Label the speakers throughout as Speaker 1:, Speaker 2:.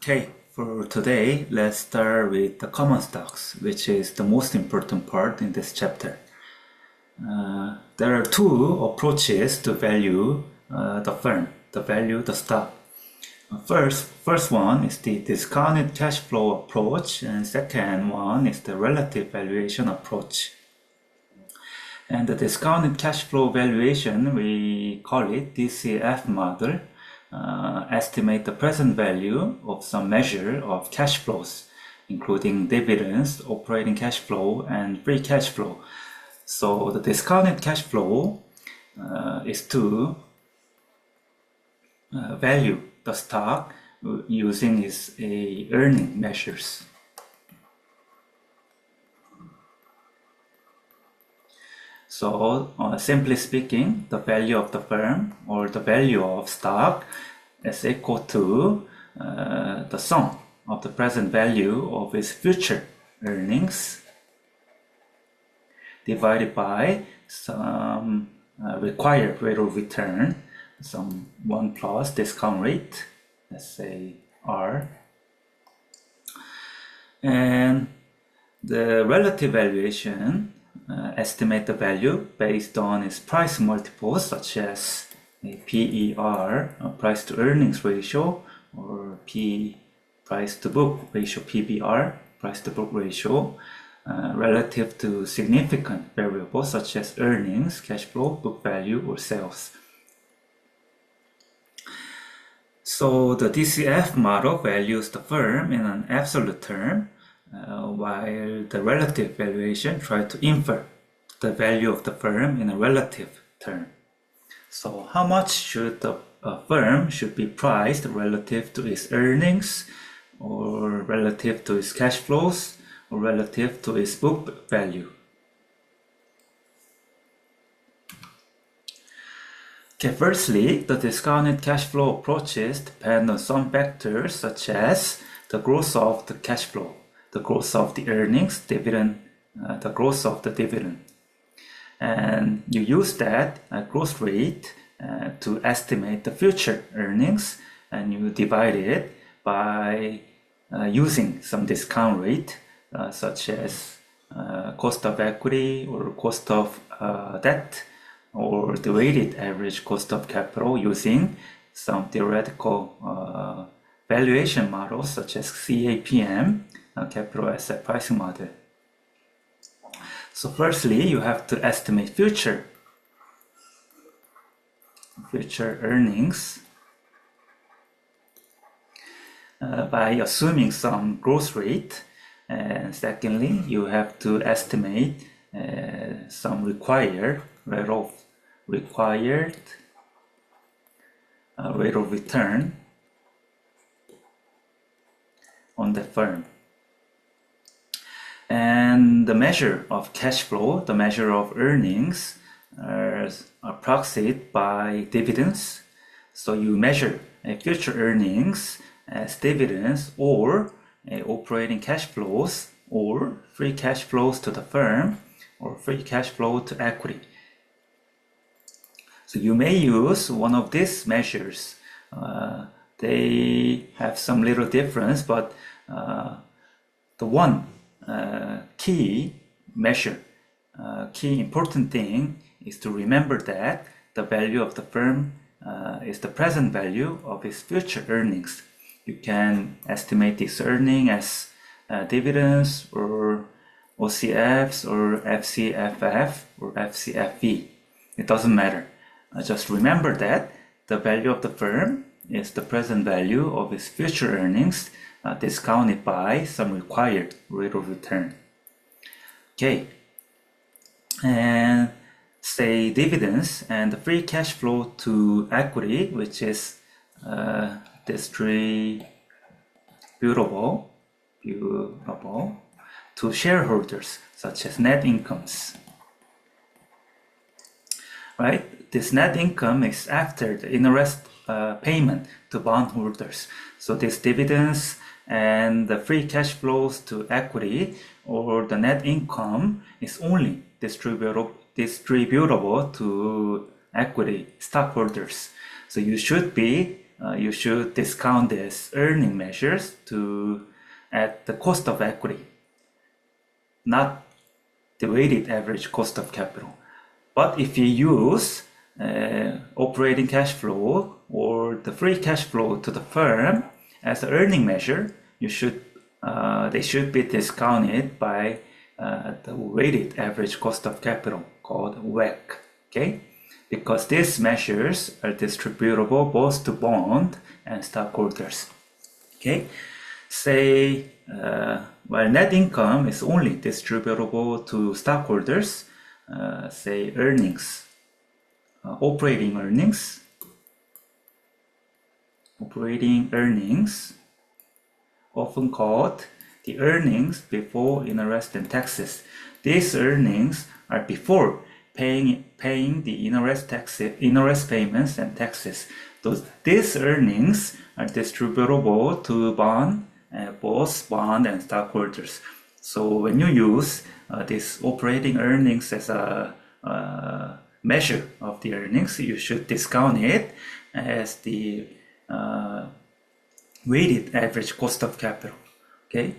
Speaker 1: Okay, for today, let's start with the common stocks, which is the most important part in this chapter. There are two approaches to value the firm, the stock. First one is the discounted cash flow approach, and second one is the relative valuation approach. And the discounted cash flow valuation, we call it DCF model. Estimate the present value of some measure of cash flows, including dividends, operating cash flow, and free cash flow. So the discounted cash flow is to value the stock using its earning measures. So, simply speaking, the value of the firm or the value of stock is equal to the sum of the present value of its future earnings divided by some required rate of return, some 1 plus discount rate, let's say R. And the relative valuation estimate the value based on its price multiples, such as a PER, price to earnings ratio, or price to book ratio, PBR, price to book ratio, relative to significant variables such as earnings, cash flow, book value, or sales. So the DCF model values the firm in an absolute term, while the relative valuation tries to infer the value of the firm in a relative term. So how much should the firm should be priced relative to its earnings, or relative to its cash flows, or relative to its book value? Okay, firstly, the discounted cash flow approaches depend on some factors such as the growth of the cash flow, the growth of the earnings, dividend, the growth of the dividend. And you use that growth rate to estimate the future earnings, and you divide it by using some discount rate such as cost of equity or cost of debt, or the weighted average cost of capital using some theoretical valuation models such as CAPM, capital asset pricing model. So firstly, you have to estimate future earnings by assuming some growth rate, and secondly, you have to estimate some required rate of return on the firm. And the measure of cash flow, the measure of earnings, are proxied by dividends. So you measure future earnings as dividends, or operating cash flows, or free cash flows to the firm, or free cash flow to equity. So you may use one of these measures. They have some little difference, but the one key measure, key important thing is to remember that the value of the firm is the present value of its future earnings. You can estimate this earning as dividends, or OCFs, or FCFF, or FCFV. It doesn't matter. Just remember that the value of the firm is the present value of its future earnings discounted by some required rate of return. Okay, and say dividends and the free cash flow to equity, which is distributable to shareholders, such as net incomes. Right? This net income is after the interest payment to bondholders. So these dividends and the free cash flows to equity, or the net income, is only distributable to equity stockholders. So you should be you should discount these earning measures at the cost of equity, not the weighted average cost of capital. But if you use operating cash flow or the free cash flow to the firm as an earning measure, they should be discounted by the weighted average cost of capital, called WACC. Okay, because these measures are distributable both to bond and stockholders. Okay, say while net income is only distributable to stockholders, say earnings, operating earnings, often called the earnings before interest and taxes. These earnings are before paying the interest payments and taxes. These earnings are distributable to both bond and stockholders. So when you use this operating earnings as a measure of the earnings, you should discount it as the weighted average cost of capital. Okay,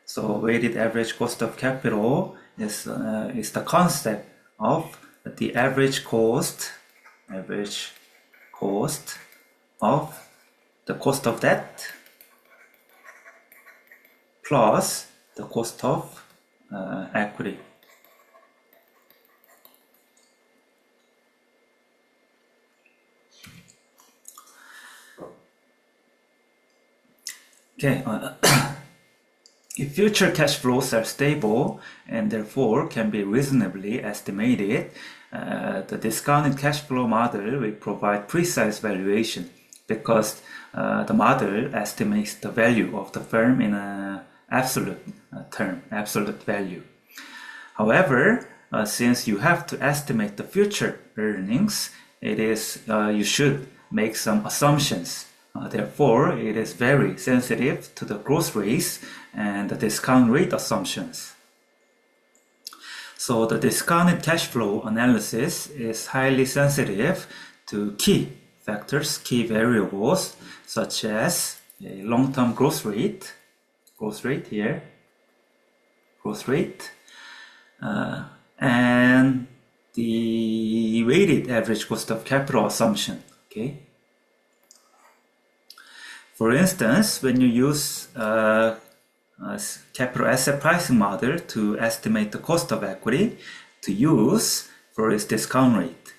Speaker 1: so weighted average cost of capital is the concept of the average cost of the cost of debt plus the cost of equity. Okay, if future cash flows are stable and therefore can be reasonably estimated, the discounted cash flow model will provide precise valuation because the model estimates the value of the firm in an absolute term, absolute value. However, since you have to estimate the future earnings, you should make some assumptions. Therefore, it is very sensitive to the growth rates and the discount rate assumptions. So the discounted cash flow analysis is highly sensitive to key factors, key variables, such as a long-term growth rate here, and the weighted average cost of capital assumption. Okay. For instance, when you use capital asset pricing model to estimate the cost of equity to use for its discount rate.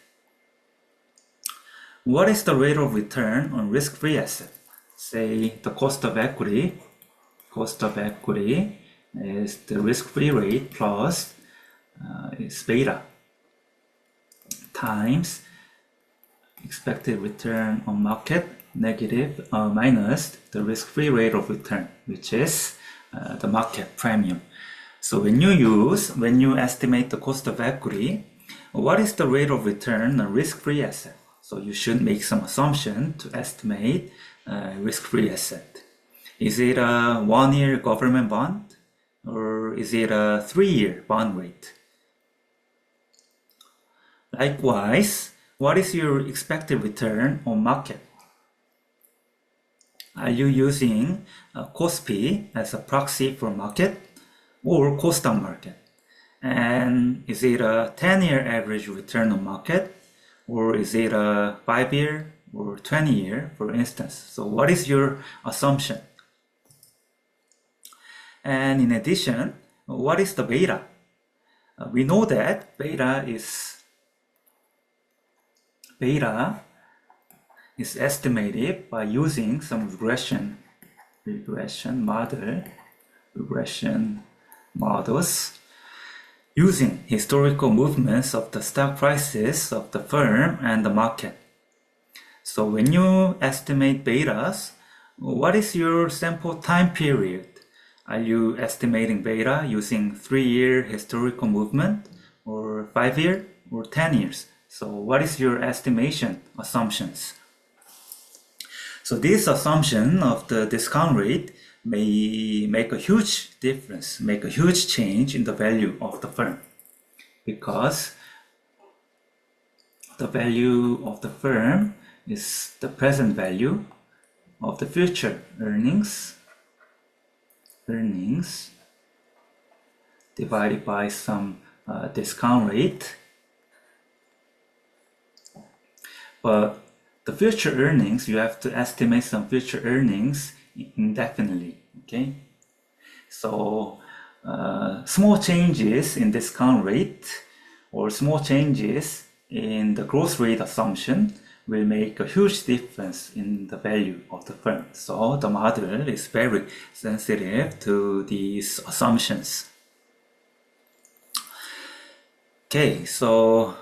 Speaker 1: What is the rate of return on risk-free asset? Say the cost of equity is the risk-free rate plus is beta times expected return on market negative minus the risk-free rate of return, which is the market premium. So when you estimate the cost of equity, what is the rate of return on risk-free asset? So you should make some assumption to estimate risk-free asset. Is it a 1-year government bond or is it a 3-year bond rate? Likewise, what is your expected return on market? Are you using KOSPI as a proxy for market or Kosdaq market? And is it a 10-year average return on market or is it a 5-year or 20-year, for instance? So what is your assumption? And in addition, what is the beta? We know that beta is estimated by using some regression models using historical movements of the stock prices of the firm and the market. So when you estimate betas, what is your sample time period? Are you estimating beta using 3-year historical movement or 5-year or 10 years? So what is your estimation assumptions? So this assumption of the discount rate may make a huge difference, make a huge change in the value of the firm, because the value of the firm is the present value of the future earnings divided by some discount rate. But the future earnings, you have to estimate some future earnings indefinitely, okay? So small changes in discount rate or small changes in the growth rate assumption will make a huge difference in the value of the firm. So the model is very sensitive to these assumptions. Okay, so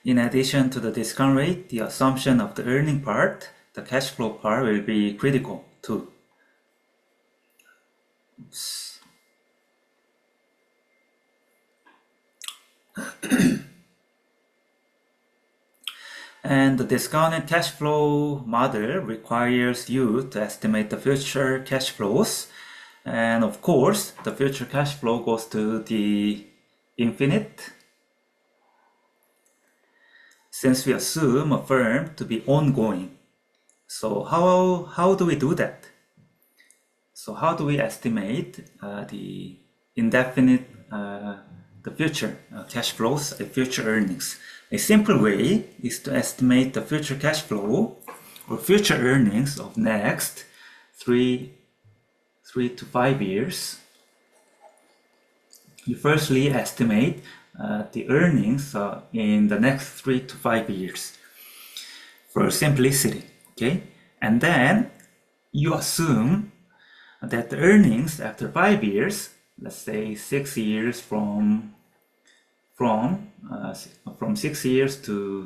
Speaker 1: in addition to the discount rate, the assumption of the earning part, the cash flow part will be critical too. Oops. And the discounted cash flow model requires you to estimate the future cash flows. And of course, the future cash flow goes to the infinite, since we assume a firm to be ongoing. So how do we do that? So how do we estimate the indefinite, the future cash flows, the future earnings? A simple way is to estimate the future cash flow or future earnings of next 3 to 5 years. You firstly estimate the earnings in the next 3 to 5 years for simplicity, okay? And then you assume that the earnings after 5 years, let's say 6 years from 6 years to